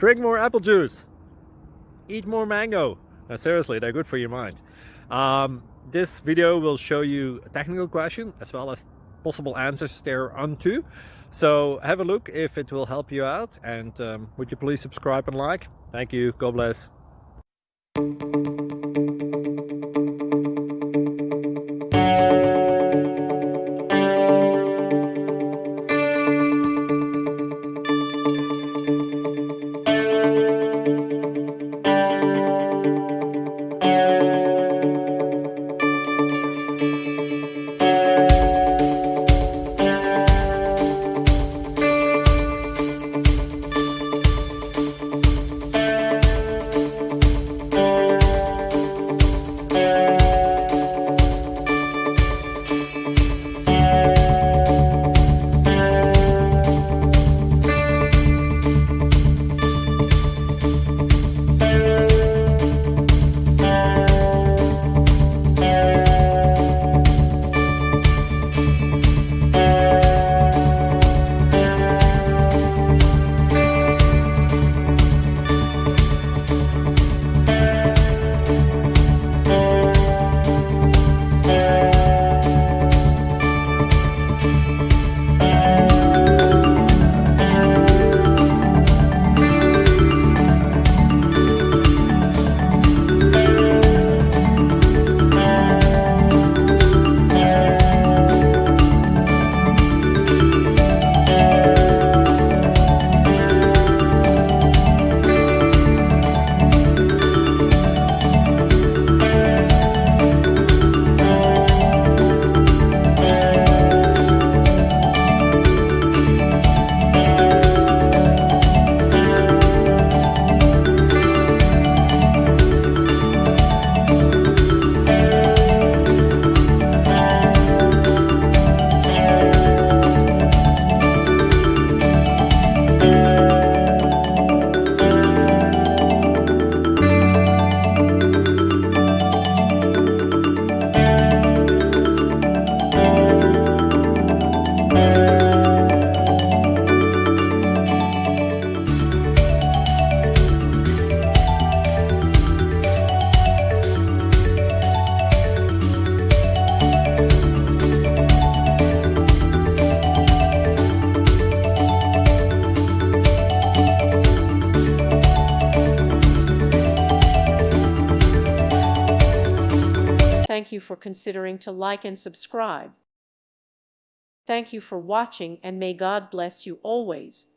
Drink more apple juice. Eat more mango. No, seriously, they're good for your mind. This video will show you a technical question as well as possible answers thereunto. So have a look if it will help you out, and would you please subscribe and like? Thank you. God bless. Thank you for considering to like and subscribe. Thank you for watching, and may God bless you always.